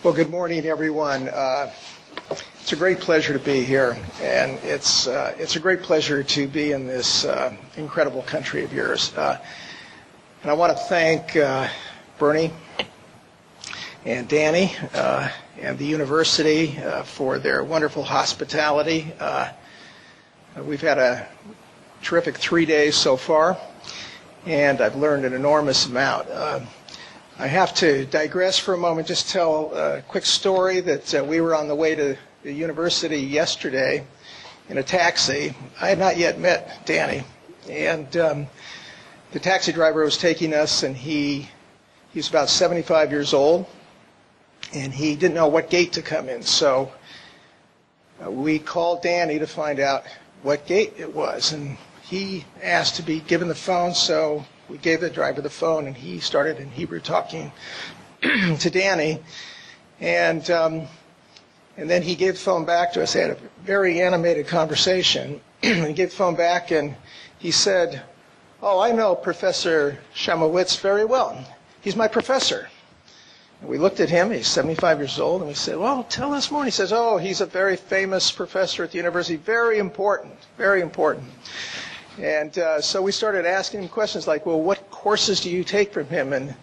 Well, good morning, everyone. It's a great pleasure to be here, and it's a great pleasure to be in this incredible country of yours. And I want to thank Bernie and Danny and the university for their wonderful hospitality. We've had a terrific 3 days so far, and I've learned an enormous amount. I have to digress for a moment, just tell a quick story that we were on the way to the university yesterday in a taxi. I had not yet met Danny, and the taxi driver was taking us, and he's about 75 years old, and he didn't know what gate to come in, so we called Danny to find out what gate it was, and he asked to be given the phone, so we gave the driver the phone, and he started in Hebrew talking to Danny, and then he gave the phone back to us. They had a very animated conversation. He gave the phone back, and he said, "Oh, I know Professor Shemowitz very well. He's my professor." And we looked at him. He's 75 years old, and we said, "Well, tell us more." And he says, "Oh, he's a very famous professor at the university. Very important, very important." And so we started asking him questions like, well, what courses do you take from him? And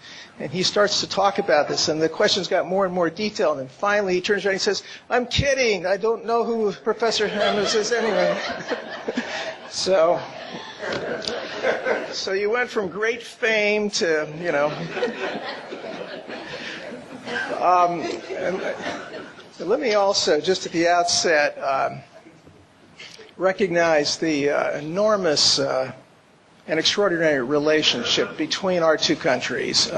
he starts to talk about this, and the questions got more and more detailed. And finally he turns around and he says, "I'm kidding. I don't know who Professor Shemowitz is anyway." So you went from great fame to, and let me also, just at the outset, recognize the enormous and extraordinary relationship between our two countries.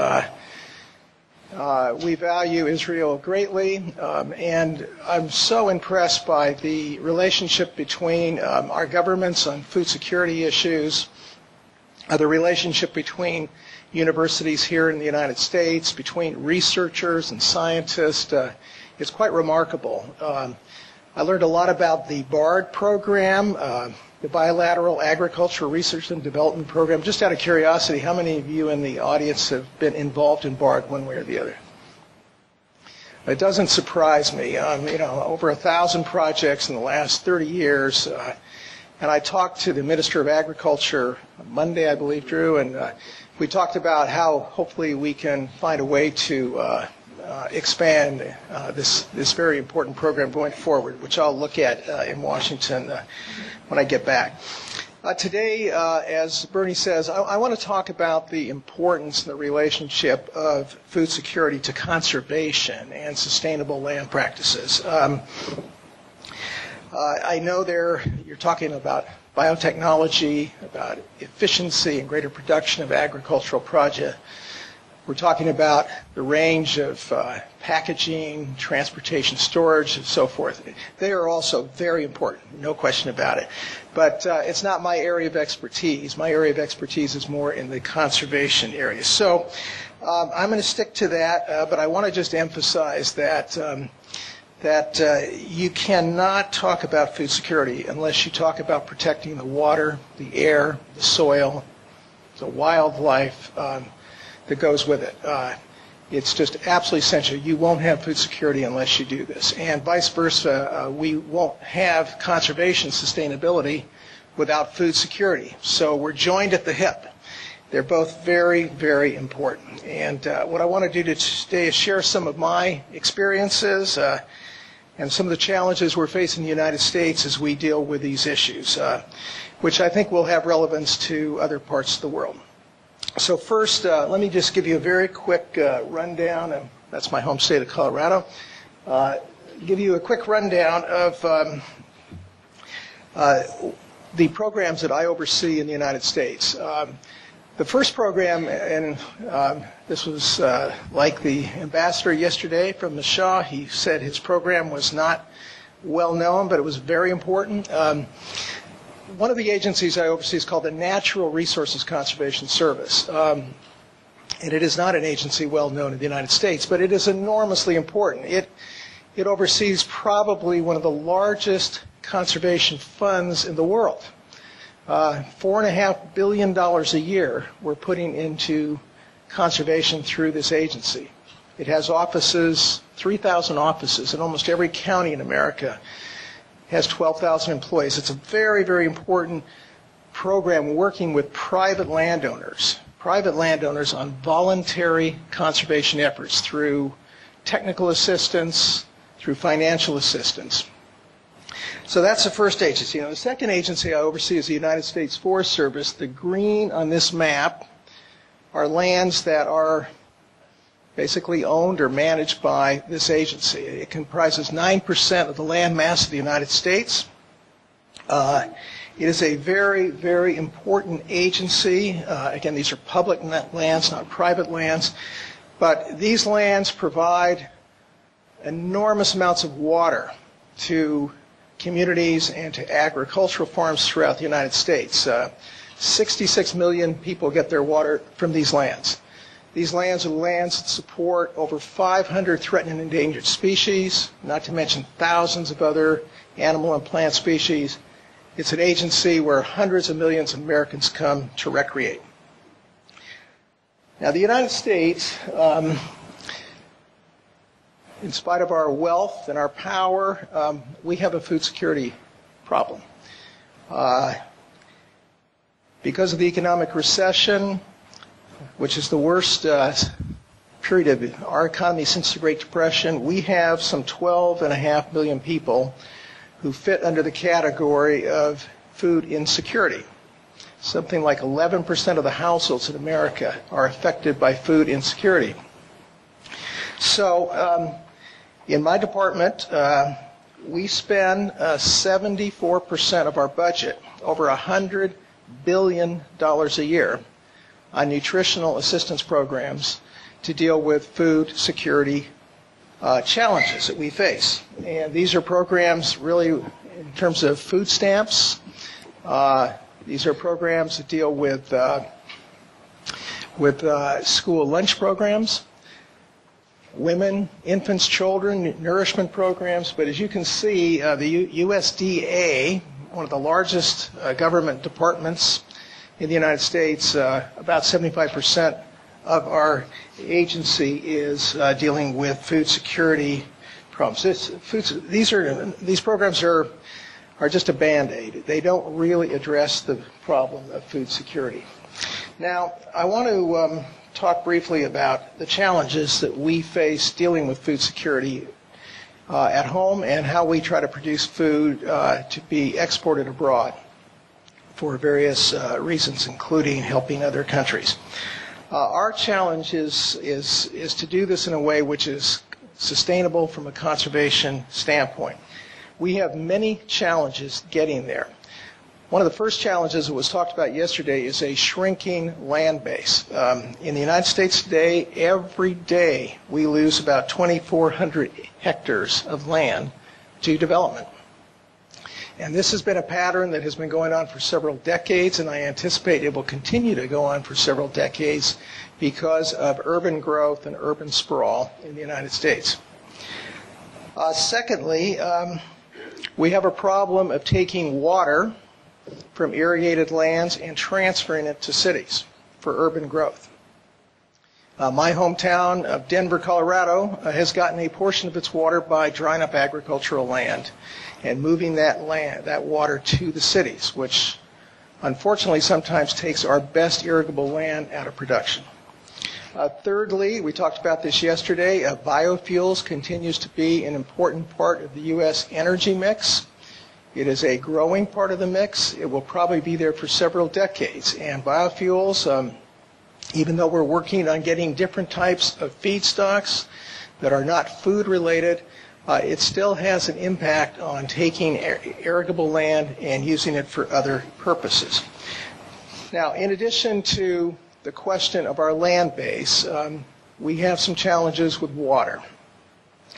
We value Israel greatly, and I'm so impressed by the relationship between our governments on food security issues, the relationship between universities here in the United States, between researchers and scientists. It's quite remarkable. I learned a lot about the BARD program, the Bilateral Agricultural Research and Development Program. Just out of curiosity, how many of you in the audience have been involved in BARD one way or the other? It doesn't surprise me. Over 1,000 projects in the last 30 years. And I talked to the Minister of Agriculture Monday, I believe, Drew, and we talked about how hopefully we can find a way to expand this very important program going forward, which I'll look at in Washington when I get back. Today, as Bernie says, I want to talk about the importance and the relationship of food security to conservation and sustainable land practices. I know you're talking about biotechnology, about efficiency and greater production of agricultural projects. We're talking about the range of packaging, transportation, storage, and so forth. They are also very important, no question about it. But it's not my area of expertise. My area of expertise is more in the conservation area. So I'm going to stick to that, but I want to just emphasize that you cannot talk about food security unless you talk about protecting the water, the air, the soil, the wildlife that goes with it. It's just absolutely essential. You won't have food security unless you do this. And vice versa, we won't have conservation sustainability without food security. So we're joined at the hip. They're both very, very important. And what I want to do today is share some of my experiences and some of the challenges we're facing in the United States as we deal with these issues, which I think will have relevance to other parts of the world. So first, let me just give you a very quick rundown. That's my home state of Colorado. Give you a quick rundown of the programs that I oversee in the United States. The first program, and this was like the ambassador yesterday from the Shah, he said his program was not well known, but it was very important. One of the agencies I oversee is called the Natural Resources Conservation Service. And it is not an agency well known in the United States, but it is enormously important. It oversees probably one of the largest conservation funds in the world. $4.5 billion a year we're putting into conservation through this agency. It has offices 3,000 offices in almost every county in America, has 12,000 employees. It's a very, very important program working with private landowners on voluntary conservation efforts through technical assistance, through financial assistance. So that's the first agency. The second agency I oversee is the United States Forest Service. The green on this map are lands that are basically owned or managed by this agency. It comprises 9% of the land mass of the United States. It is a very, very important agency. Again, these are public lands, not private lands. But these lands provide enormous amounts of water to communities and to agricultural farms throughout the United States. 66 million people get their water from these lands. These lands are lands that support over 500 threatened and endangered species, not to mention thousands of other animal and plant species. It's an agency where hundreds of millions of Americans come to recreate. Now, the United States, in spite of our wealth and our power, we have a food security problem. Because of the economic recession, which is the worst period of our economy since the Great Depression, we have some 12.5 million people who fit under the category of food insecurity. Something like 11% of the households in America are affected by food insecurity. So in my department, we spend 74% of our budget, over $100 billion a year, on nutritional assistance programs to deal with food security challenges that we face. And these are programs really in terms of food stamps. These are programs that deal with school lunch programs, women, infants, children, nourishment programs. But as you can see, the USDA, one of the largest government departments in the United States, about 75% of our agency is dealing with food security problems. These programs are just a Band-Aid. They don't really address the problem of food security. Now, I want to talk briefly about the challenges that we face dealing with food security at home and how we try to produce food to be exported abroad for various reasons, including helping other countries. Our challenge is to do this in a way which is sustainable from a conservation standpoint. We have many challenges getting there. One of the first challenges that was talked about yesterday is a shrinking land base. In the United States today, every day we lose about 2,400 hectares of land to development. And this has been a pattern that has been going on for several decades, and I anticipate it will continue to go on for several decades because of urban growth and urban sprawl in the United States. Secondly, we have a problem of taking water from irrigated lands and transferring it to cities for urban growth. My hometown of Denver, Colorado, has gotten a portion of its water by drying up agricultural land and moving that water to the cities, which unfortunately sometimes takes our best irrigable land out of production. Thirdly, we talked about this yesterday, biofuels continues to be an important part of the U.S. energy mix. It is a growing part of the mix. It will probably be there for several decades. And biofuels, even though we're working on getting different types of feedstocks that are not food related, it still has an impact on taking irrigable land and using it for other purposes. Now, in addition to the question of our land base, we have some challenges with water.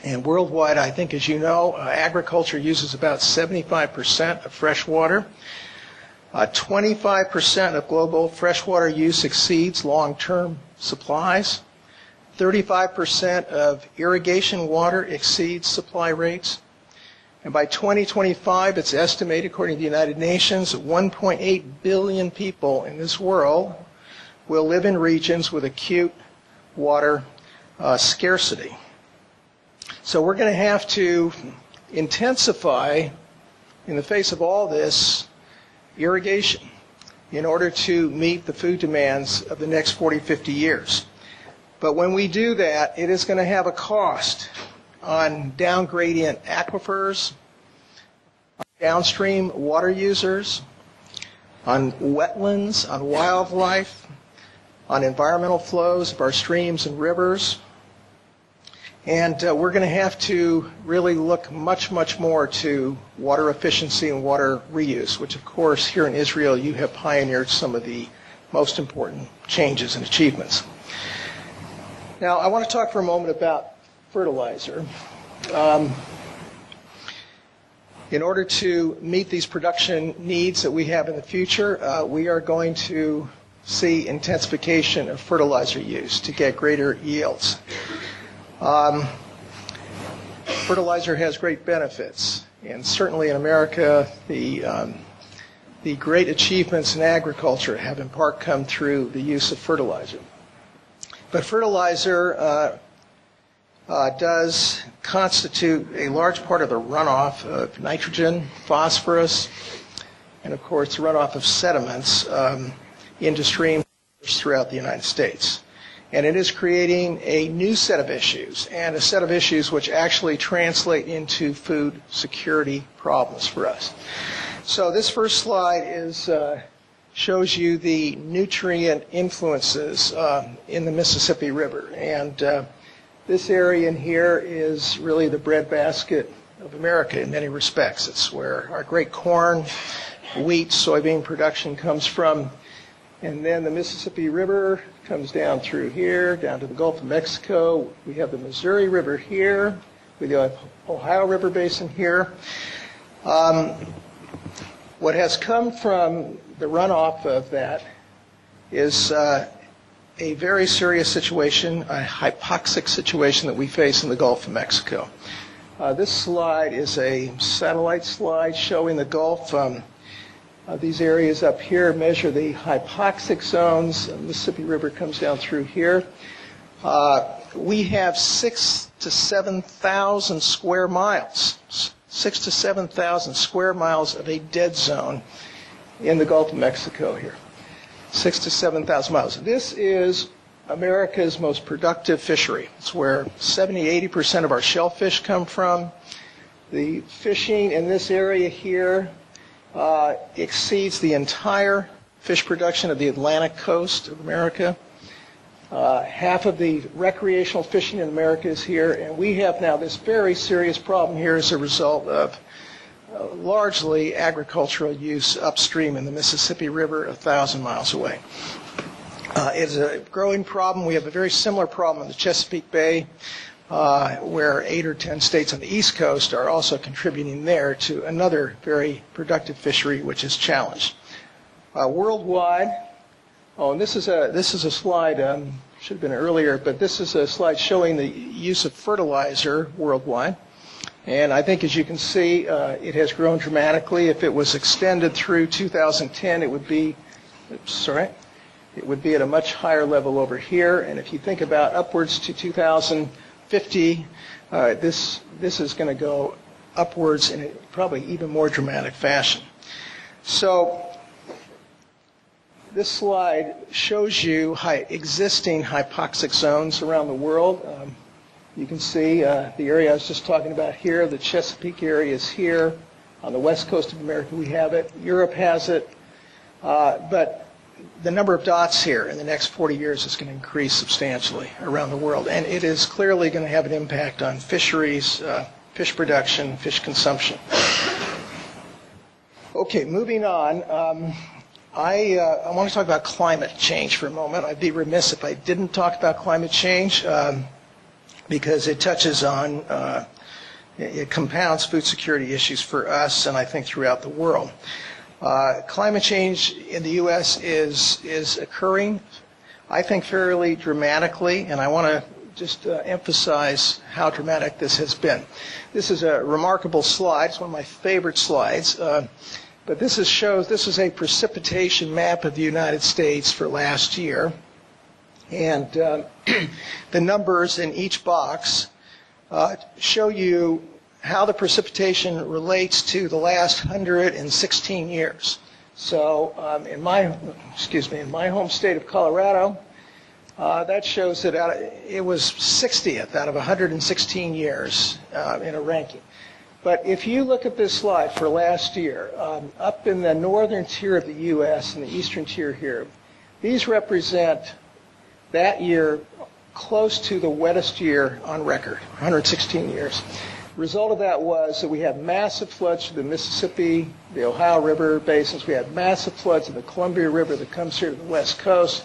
And worldwide, I think, as you know, agriculture uses about 75% of fresh water. 25% of global freshwater use exceeds long-term supplies. 35% of irrigation water exceeds supply rates. And by 2025, it's estimated, according to the United Nations, that 1.8 billion people in this world will live in regions with acute water scarcity. So we're going to have to intensify, in the face of all this, irrigation in order to meet the food demands of the next 40, 50 years. But when we do that, it is going to have a cost on down gradient aquifers, on downstream water users, on wetlands, on wildlife, on environmental flows of our streams and rivers. And we're going to have to really look much, much more to water efficiency and water reuse, which, of course, here in Israel, you have pioneered some of the most important changes and achievements. Now, I want to talk for a moment about fertilizer. In order to meet these production needs that we have in the future, we are going to see intensification of fertilizer use to get greater yields. Fertilizer has great benefits, and certainly in America, the great achievements in agriculture have in part come through the use of fertilizer. But fertilizer does constitute a large part of the runoff of nitrogen, phosphorus, and of course the runoff of sediments into streams throughout the United States. And it is creating a new set of issues, and a set of issues which actually translate into food security problems for us. So this first slide shows you the nutrient influences in the Mississippi River. And this area in here is really the breadbasket of America in many respects. It's where our great corn, wheat, soybean production comes from. And then the Mississippi River comes down through here, down to the Gulf of Mexico. We have the Missouri River here. We have the Ohio River Basin here. What has come from the runoff of that is a very serious situation, a hypoxic situation that we face in the Gulf of Mexico. This slide is a satellite slide showing the Gulf. These areas up here measure the hypoxic zones. The Mississippi River comes down through here. We have 6,000 to 7,000 square miles, 6,000 to 7,000 square miles of a dead zone in the Gulf of Mexico here. 6,000 to 7,000 miles. This is America's most productive fishery. It's where 70-80% of our shellfish come from. The fishing in this area here exceeds the entire fish production of the Atlantic coast of America. Half of the recreational fishing in America is here, and we have now this very serious problem here as a result of largely agricultural use upstream in the Mississippi River 1,000 miles away. It's a growing problem. We have a very similar problem in the Chesapeake Bay, where 8 or 10 states on the East Coast are also contributing there to another very productive fishery which is challenged. Worldwide, and this is a slide, should have been earlier, but this is a slide showing the use of fertilizer worldwide. And I think, as you can see, it has grown dramatically. If it was extended through 2010, it would be, it would be at a much higher level over here. And if you think about upwards to 2050, this is going to go upwards in a probably even more dramatic fashion. So this slide shows you existing hypoxic zones around the world. You can see the area I was just talking about here. The Chesapeake area is here. On the west coast of America we have it. Europe has it. But the number of dots here in the next 40 years is going to increase substantially around the world. And it is clearly going to have an impact on fisheries, fish production, fish consumption. Okay, moving on. I want to talk about climate change for a moment. I'd be remiss if I didn't talk about climate change because it touches on, it compounds food security issues for us and I think throughout the world. Climate change in the U.S. is occurring, I think, fairly dramatically, and I want to just emphasize how dramatic this has been. This is a remarkable slide. It's one of my favorite slides. But this is a precipitation map of the United States for last year. And the numbers in each box show you how the precipitation relates to the last 116 years. So in my home state of Colorado, that shows that it was 60th out of 116 years in a ranking. But if you look at this slide for last year, up in the northern tier of the U.S. and the eastern tier here, these represent that year close to the wettest year on record, 116 years. The result of that was that we had massive floods through the Mississippi, the Ohio River basins. We had massive floods in the Columbia River that comes here to the west coast.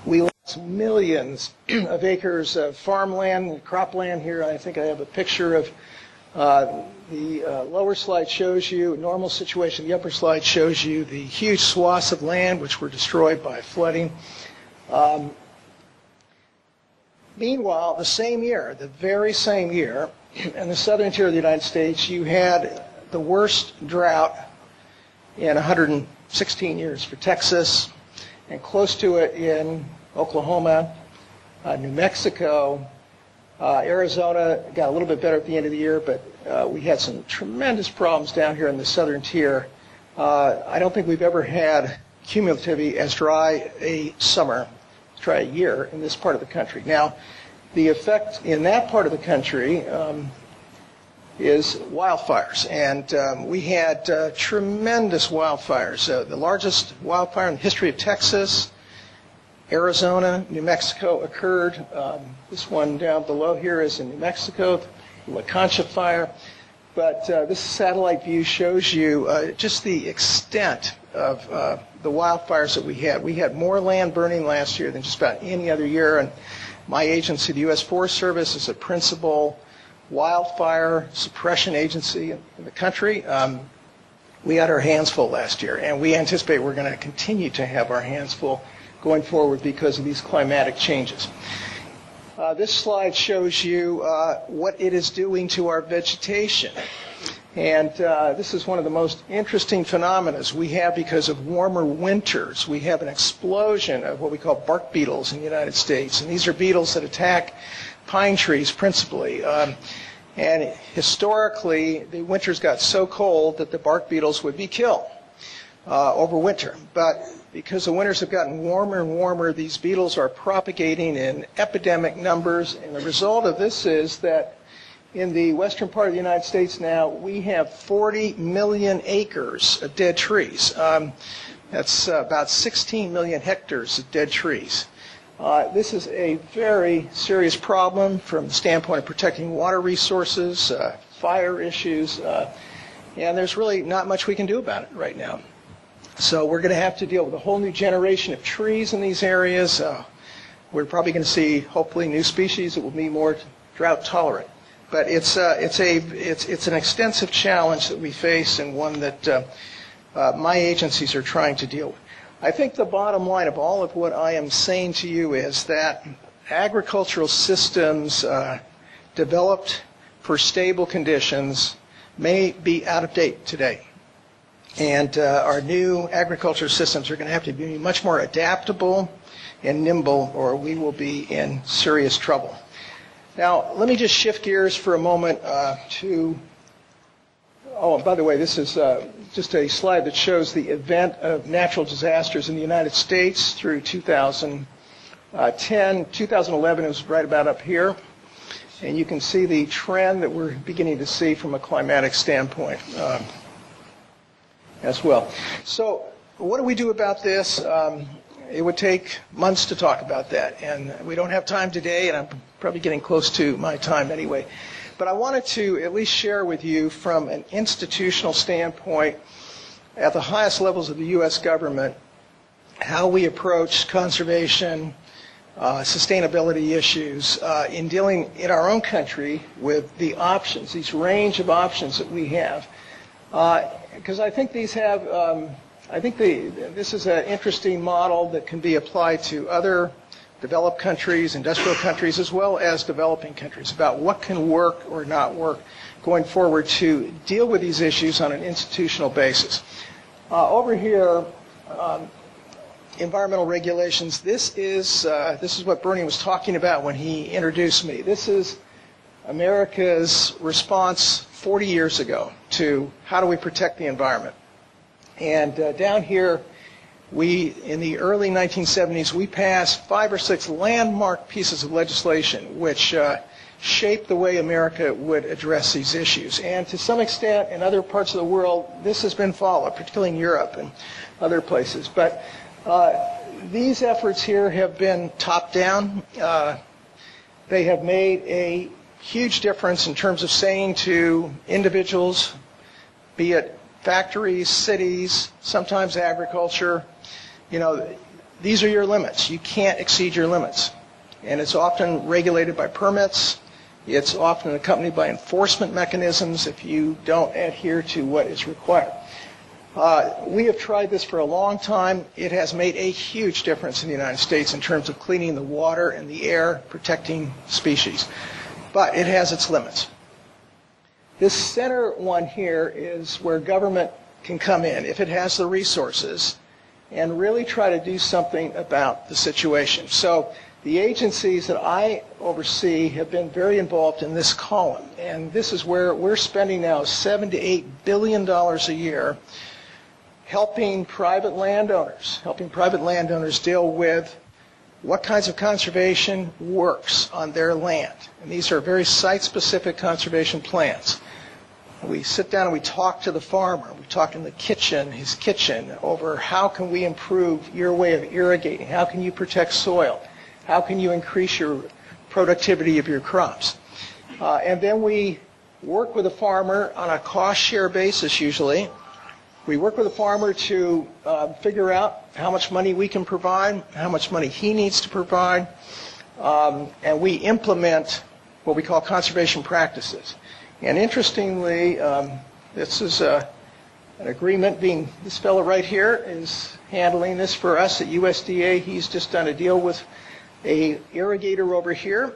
We lost millions of acres of farmland, cropland here. I think I have a picture of the lower slide shows you a normal situation. The upper slide shows you the huge swaths of land which were destroyed by flooding. Meanwhile, the same year, the very same year, in the southern tier of the United States, you had the worst drought in 116 years for Texas, and close to it in Oklahoma, New Mexico, Arizona got a little bit better at the end of the year, but we had some tremendous problems down here in the southern tier. I don't think we've ever had cumulatively as dry a summer, dry a year in this part of the country. Now, the effect in that part of the country is wildfires, and we had tremendous wildfires. The largest wildfire in the history of Texas, Arizona, New Mexico occurred. This one down below here is in New Mexico, the La Concha fire. But this satellite view shows you just the extent of the wildfires that we had. We had more land burning last year than just about any other year. And my agency, the U.S. Forest Service, is a principal wildfire suppression agency in the country. We had our hands full last year, and we anticipate we're going to continue to have our hands full going forward because of these climatic changes. This slide shows you what it is doing to our vegetation. And this is one of the most interesting phenomena we have because of warmer winters. We have an explosion of what we call bark beetles in the United States. And these are beetles that attack pine trees principally. And historically, the winters got so cold that the bark beetles would be killed over winter. But because the winters have gotten warmer and warmer, these beetles are propagating in epidemic numbers. And the result of this is that in the western part of the United States now, we have 40 million acres of dead trees. That's about 16 million hectares of dead trees. This is a very serious problem from the standpoint of protecting water resources, fire issues, and there's really not much we can do about it right now. So we're going to have to deal with a whole new generation of trees in these areas. We're probably going to see, hopefully, new species that will be more drought tolerant. But it's an extensive challenge that we face, and one that my agencies are trying to deal with. I think the bottom line of all of what I am saying to you is that agricultural systems developed for stable conditions may be out of date today. And our new agriculture systems are going to have to be much more adaptable and nimble, or we will be in serious trouble. Now, let me just shift gears for a moment to... Oh, and by the way, this is just a slide that shows the event of natural disasters in the United States through 2010. 2011 is right about up here. And you can see the trend that we're beginning to see from a climatic standpoint as well. So what do we do about this? It would take months to talk about that, and we don't have time today, and I'm probably getting close to my time anyway. But I wanted to at least share with you from an institutional standpoint at the highest levels of the U.S. government how we approach conservation, sustainability issues in dealing in our own country with the options, these range of options that we have. Because I think these have, this is an interesting model that can be applied to other developed countries, industrial countries, as well as developing countries, about what can work or not work going forward to deal with these issues on an institutional basis. Over here, environmental regulations. This is what Bernie was talking about when he introduced me. This is America's response 40 years ago to how do we protect the environment. And down here, in the early 1970s, we passed 5 or 6 landmark pieces of legislation which shaped the way America would address these issues. And to some extent, in other parts of the world, this has been followed, particularly in Europe and other places. But these efforts here have been top-down. They have made a huge difference in terms of saying to individuals, be it factories, cities, sometimes agriculture, these are your limits. You can't exceed your limits. And it's often regulated by permits. It's often accompanied by enforcement mechanisms if you don't adhere to what is required. We have tried this for a long time. It has made a huge difference in the United States in terms of cleaning the water and the air, protecting species. But it has its limits. This center one here is where government can come in, if it has the resources, and really try to do something about the situation. So the agencies that I oversee have been very involved in this column. And this is where we're spending now $7 to $8 billion a year helping private landowners deal with what kinds of conservation works on their land. And these are very site-specific conservation plans. We sit down and we talk to the farmer. We talk in his kitchen, over how can we improve your way of irrigating? How can you protect soil? How can you increase your productivity of your crops? And then we work with the farmer on a cost-share basis usually. We work with the farmer to figure out how much money we can provide, how much money he needs to provide, and we implement what we call conservation practices. And interestingly, this is an agreement this fellow right here is handling this for us at USDA. He's just done a deal with a irrigator over here.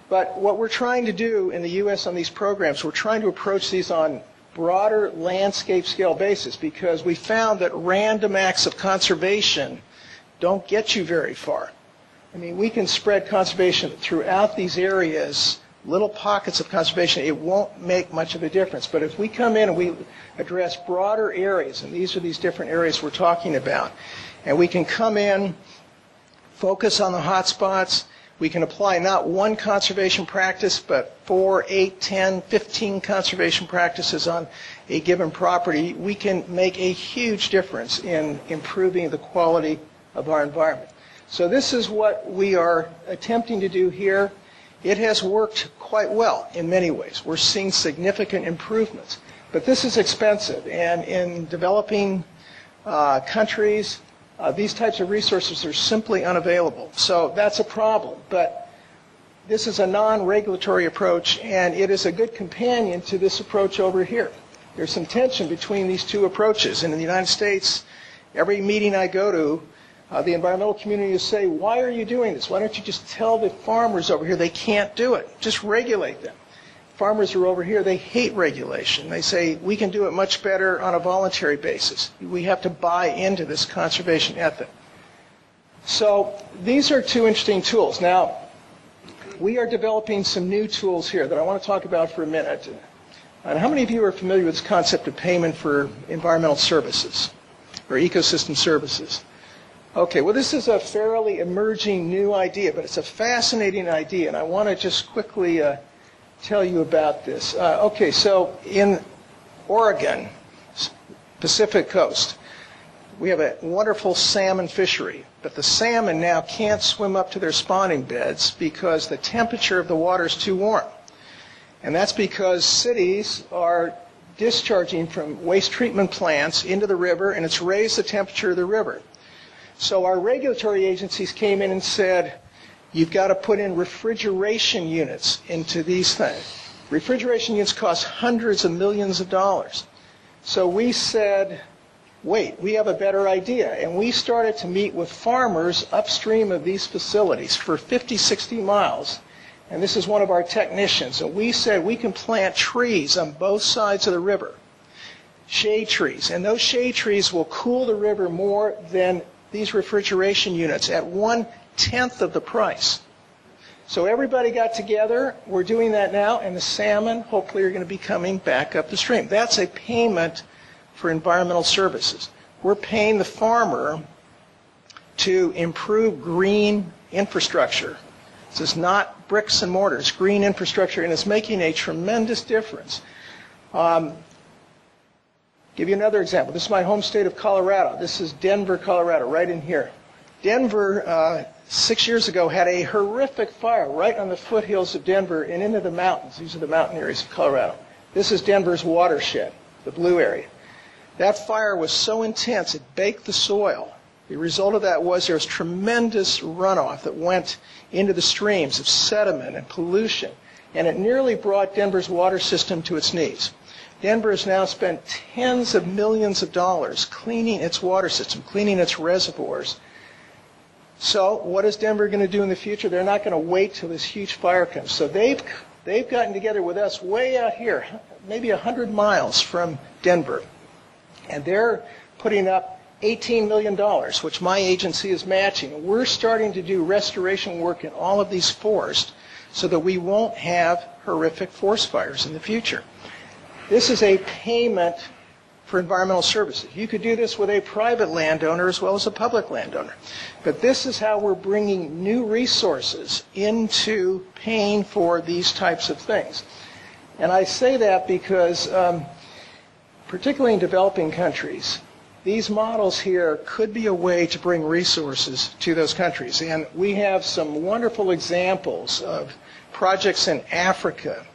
But what we're trying to do in the U.S. on these programs, we're trying to approach these on broader landscape scale basis, because we found that random acts of conservation don't get you very far. I mean, we can spread conservation throughout these areas, little pockets of conservation. It won't make much of a difference. But if we come in and we address broader areas, and these are these different areas we're talking about, and we can come in, focus on the hot spots, we can apply not one conservation practice, but 4, 8, 10, 15 conservation practices on a given property. We can make a huge difference in improving the quality of our environment. So this is what we are attempting to do here. It has worked quite well in many ways. We're seeing significant improvements. But this is expensive, and in developing countries, these types of resources are simply unavailable. So that's a problem. But this is a non-regulatory approach, and it is a good companion to this approach over here. There's some tension between these two approaches. And in the United States, every meeting I go to, the environmental community will say, why are you doing this? Why don't you just tell the farmers over here they can't do it? Just regulate them. Farmers are over here, they hate regulation. They say, we can do it much better on a voluntary basis. We have to buy into this conservation ethic. So these are two interesting tools. Now, we are developing some new tools here that I want to talk about for a minute. And how many of you are familiar with this concept of payment for environmental services or ecosystem services? Okay, well, this is a fairly emerging new idea, but it's a fascinating idea, and I want to just quickly tell you about this. Okay, so in Oregon, Pacific coast, we have a wonderful salmon fishery, but the salmon now can't swim up to their spawning beds because the temperature of the water is too warm. And that's because cities are discharging from waste treatment plants into the river, and it's raised the temperature of the river. So our regulatory agencies came in and said, you've got to put in refrigeration units into these things. Refrigeration units cost hundreds of millions of dollars. So we said, wait, we have a better idea. And we started to meet with farmers upstream of these facilities for 50, 60 miles. And this is one of our technicians. And we said we can plant trees on both sides of the river, shade trees. And those shade trees will cool the river more than these refrigeration units at 1/10 of the price. So everybody got together. We're doing that now, and the salmon hopefully are going to be coming back up the stream. That's a payment for environmental services. We're paying the farmer to improve green infrastructure. This is not bricks and mortar. It's green infrastructure, and it's making a tremendous difference. Give you another example. This is my home state of Colorado. This is Denver, Colorado, right in here. Denver, 6 years ago, had a horrific fire right on the foothills of Denver and into the mountains. These are the mountain areas of Colorado. This is Denver's watershed, the blue area. That fire was so intense, it baked the soil. The result of that was there was tremendous runoff that went into the streams of sediment and pollution, and it nearly brought Denver's water system to its knees. Denver has now spent tens of millions of dollars cleaning its water system, cleaning its reservoirs. So what is Denver going to do in the future? They're not going to wait till this huge fire comes. So they've gotten together with us way out here, maybe 100 miles from Denver, and they're putting up $18 million, which my agency is matching. And we're starting to do restoration work in all of these forests so that we won't have horrific forest fires in the future. This is a payment for environmental services. You could do this with a private landowner as well as a public landowner. But this is how we're bringing new resources into paying for these types of things. And I say that because, particularly in developing countries, these models here could be a way to bring resources to those countries. And we have some wonderful examples of projects in Africa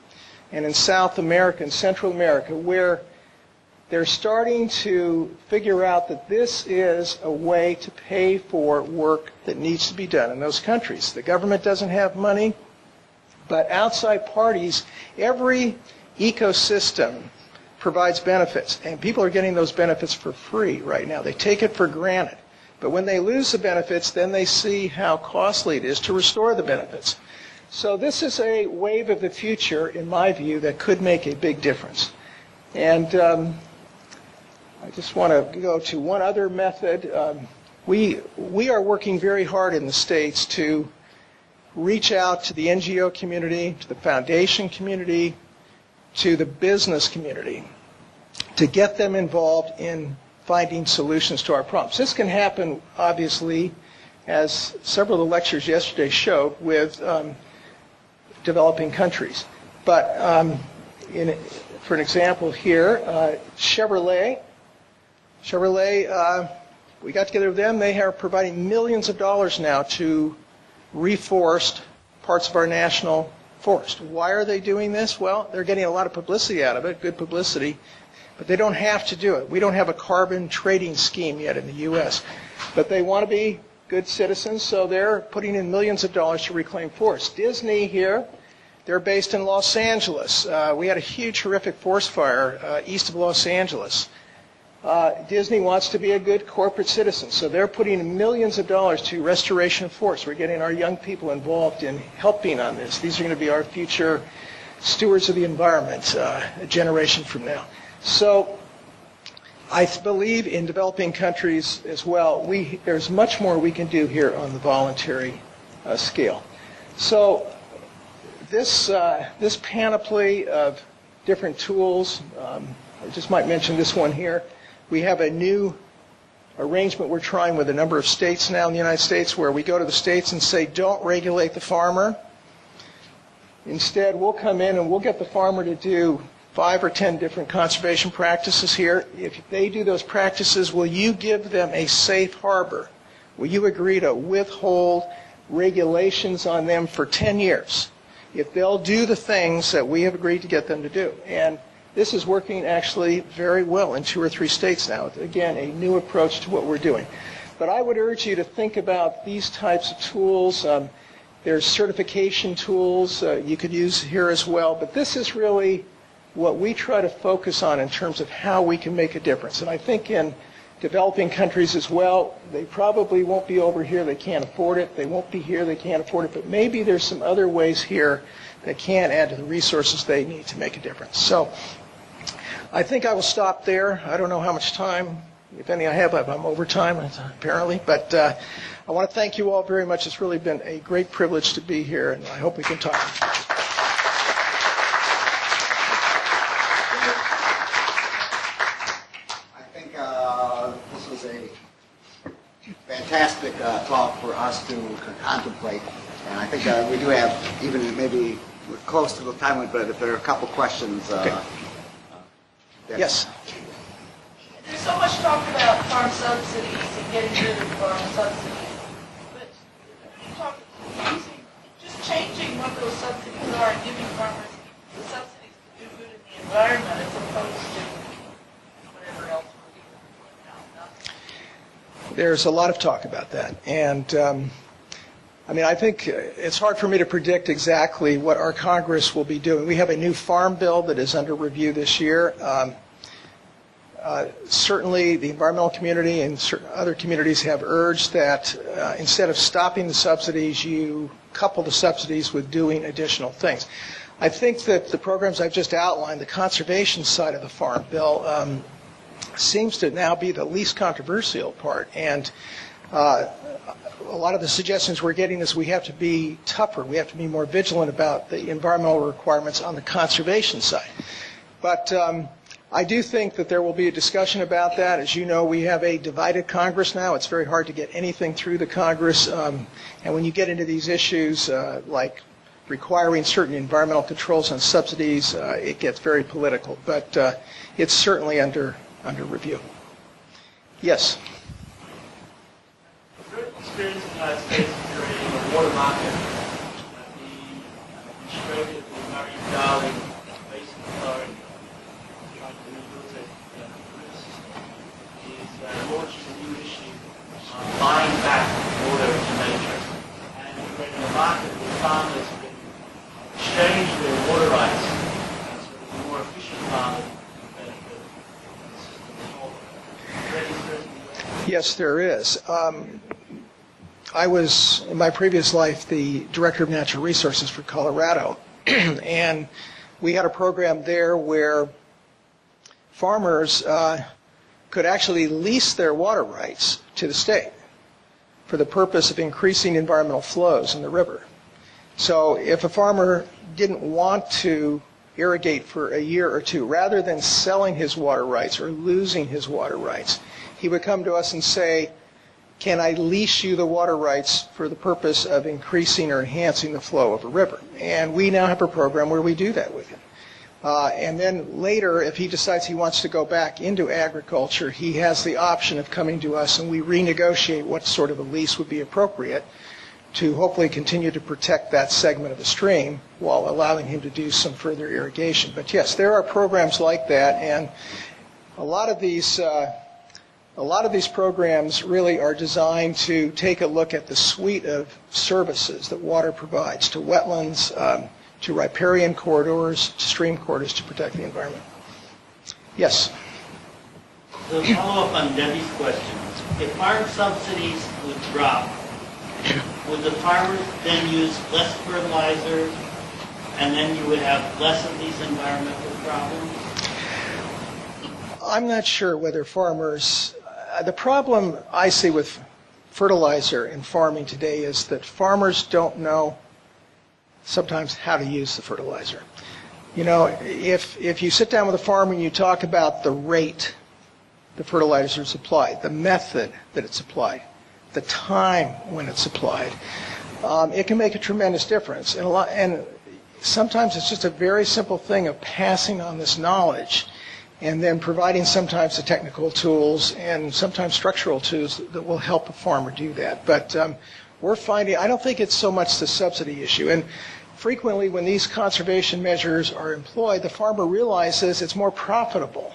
and in South America and Central America where they're starting to figure out that this is a way to pay for work that needs to be done in those countries. The government doesn't have money, but outside parties, every ecosystem provides benefits, and people are getting those benefits for free right now. They take it for granted. But when they lose the benefits, then they see how costly it is to restore the benefits. So this is a wave of the future, in my view, that could make a big difference. And I just want to go to one other method. We are working very hard in the States to reach out to the NGO community, to the foundation community, to the business community, to get them involved in finding solutions to our problems. This can happen, obviously, as several of the lectures yesterday showed, with developing countries. But for an example here, Chevrolet, we got together with them. They are providing millions of dollars now to reforest parts of our national forest. Why are they doing this? Well, they're getting a lot of publicity out of it, good publicity, but they don't have to do it. We don't have a carbon trading scheme yet in the U.S., but they want to be good citizens, so they're putting in millions of dollars to reclaim forests. Disney here, they're based in Los Angeles. We had a huge, horrific forest fire east of Los Angeles. Disney wants to be a good corporate citizen, so they're putting in millions of dollars to restoration of forests. We're getting our young people involved in helping on this. These are going to be our future stewards of the environment a generation from now. So I believe in developing countries as well. There's much more we can do here on the voluntary scale. So this panoply of different tools, I just might mention this one here. We have a new arrangement we're trying with a number of states now in the United States where we go to the states and say, don't regulate the farmer. Instead, we'll come in and we'll get the farmer to do 5 or 10 different conservation practices here. If they do those practices, will you give them a safe harbor? Will you agree to withhold regulations on them for 10 years if they'll do the things that we have agreed to get them to do? And this is working actually very well in 2 or 3 states now. Again, a new approach to what we're doing. But I would urge you to think about these types of tools. There's certification tools you could use here as well. But this is really what we try to focus on in terms of how we can make a difference. And I think in developing countries as well, they probably won't be over here, they can't afford it. They won't be here, they can't afford it. But maybe there's some other ways here that can add to the resources they need to make a difference. So I think I will stop there. I don't know how much time if any I have, I'm over time, apparently. But I want to thank you all very much. It's really been a great privilege to be here, and I hope we can talk. I think this was a fantastic talk for us to contemplate. And I think we do have, even maybe we're close to the time limit, but if there are a couple questions. Okay. Yes. There's so much talk about farm subsidies and getting rid of farm subsidies, but you talk using, just changing what those subsidies are and giving farmers the subsidies to do good in the environment as opposed to whatever else we're doing now. There's a lot of talk about that, and I mean, I think it's hard for me to predict exactly what our Congress will be doing. We have a new farm bill that is under review this year. Certainly, the environmental community and certain other communities have urged that instead of stopping the subsidies, you couple the subsidies with doing additional things. I think that the programs I've just outlined, the conservation side of the farm bill, seems to now be the least controversial part. And a lot of the suggestions we're getting is we have to be tougher. We have to be more vigilant about the environmental requirements on the conservation side. But I do think that there will be a discussion about that. As you know, we have a divided Congress now. It's very hard to get anything through the Congress. And when you get into these issues like requiring certain environmental controls on subsidies, it gets very political. But it's certainly under review. Yes? Experience in the United States in creating a water market at the Australia, the Murray-Darling Basin Authority, trying to rehabilitate the river system, is launching a new issue on buying back water to nature and creating a market where farmers can exchange their water rights so that the more efficient farmers can benefit from the system as a whole. Yes, there is. I was, in my previous life, the Director of Natural Resources for Colorado, and we had a program there where farmers could actually lease their water rights to the state for the purpose of increasing environmental flows in the river. So if a farmer didn't want to irrigate for a year or two, rather than selling his water rights or losing his water rights, he would come to us and say, can I lease you the water rights for the purpose of increasing or enhancing the flow of a river? And we now have a program where we do that with him. And then later, if he decides he wants to go back into agriculture, he has the option of coming to us and we renegotiate what sort of a lease would be appropriate to hopefully continue to protect that segment of the stream while allowing him to do some further irrigation. But yes, there are programs like that, and a lot of these programs really are designed to take a look at the suite of services that water provides to wetlands, to riparian corridors, to stream corridors to protect the environment. Yes? To follow up on Debbie's question, if farm subsidies would drop, would the farmers then use less fertilizer and then you would have less of these environmental problems? I'm not sure whether farmers... the problem I see with fertilizer in farming today is that farmers don't know sometimes how to use the fertilizer. You know, if you sit down with a farmer and you talk about the rate the fertilizer is applied, the method that it's applied, the time when it's applied, it can make a tremendous difference. And sometimes it's just a very simple thing of passing on this knowledge and then providing sometimes the technical tools and sometimes structural tools that will help a farmer do that. But we're finding, I don't think it's so much the subsidy issue. And frequently when these conservation measures are employed, the farmer realizes it's more profitable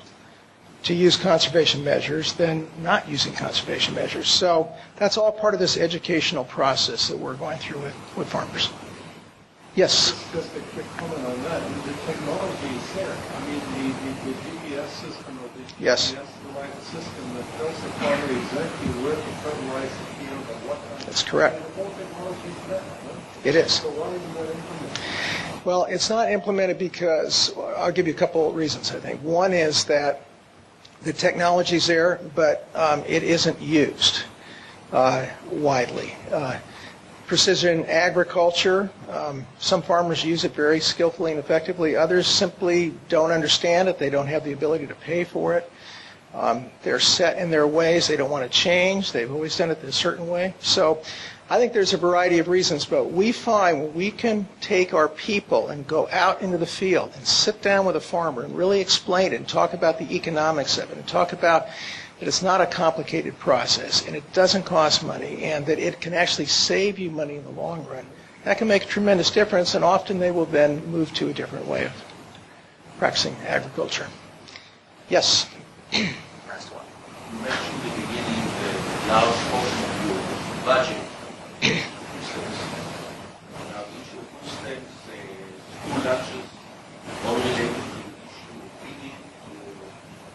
to use conservation measures than not using conservation measures. So that's all part of this educational process that we're going through with farmers. Yes? Just a quick comment on that. The technology is there. I mean, the GPS system or the Yes. GPS system that tells the farmer exactly where to fertilize the field and what kind of... That's correct. And the whole technology is there. Right? It is. So why isn't that implemented? Well, it's not implemented because, I'll give you a couple of reasons, I think. One is that The technology's there, but it isn't used widely. Precision agriculture, some farmers use it very skillfully and effectively. Others simply don't understand it. They don't have the ability to pay for it. They're set in their ways. They don't want to change. They've always done it a certain way. So I think there's a variety of reasons, but we find when we can take our people and go out into the field and sit down with a farmer and really explain it and talk about the economics of it and talk about that it's not a complicated process and it doesn't cost money and that it can actually save you money in the long run, that can make a tremendous difference, and often they will then move to a different way of practicing agriculture. Yes? Last one. You mentioned at the beginning the large portion of your budget. Now, each of those things, school lunches, all related to the issue of feeding,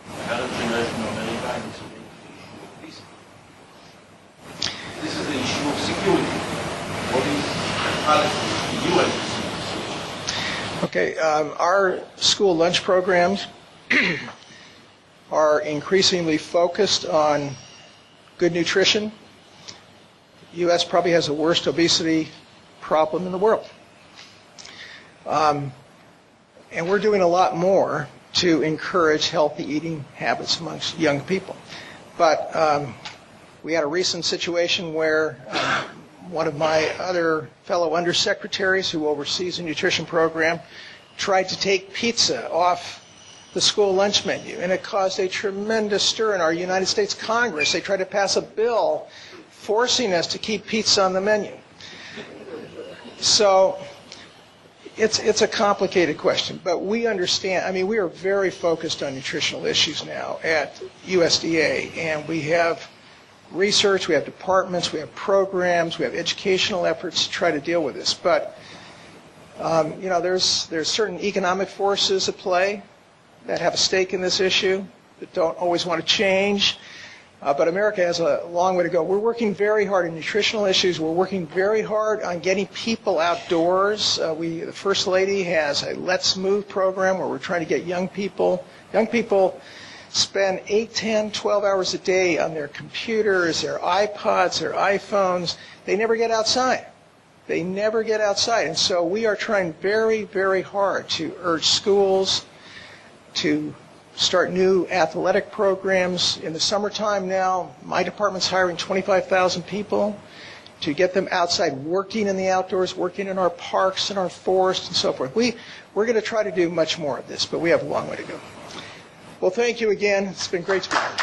to current generation of America, and it's related to the issue of peace. This is the issue of security. What is the policy the U.S. is? Okay, our school lunch programs are increasingly focused on good nutrition. The U.S. probably has the worst obesity problem in the world. And we're doing a lot more to encourage healthy eating habits amongst young people. But we had a recent situation where one of my other fellow undersecretaries who oversees a nutrition program tried to take pizza off the school lunch menu, and it caused a tremendous stir in our United States Congress. They tried to pass a bill forcing us to keep pizza on the menu. So it's a complicated question, but we understand. I mean, we are very focused on nutritional issues now at USDA, and we have research, we have departments, we have programs, we have educational efforts to try to deal with this. But there's certain economic forces at play that have a stake in this issue, that don't always want to change. But America has a long way to go. We're working very hard in nutritional issues. We're working very hard on getting people outdoors. The First Lady has a Let's Move program where we're trying to get young people spend 8, 10, 12 hours a day on their computers, their iPods, their iPhones. They never get outside. They never get outside. And so we are trying very, very hard to urge schools to start new athletic programs. In the summertime now, my department's hiring 25,000 people to get them outside working in the outdoors, working in our parks and our forests and so forth. We're going to try to do much more of this, but we have a long way to go. Well, thank you again. It's been great to be here.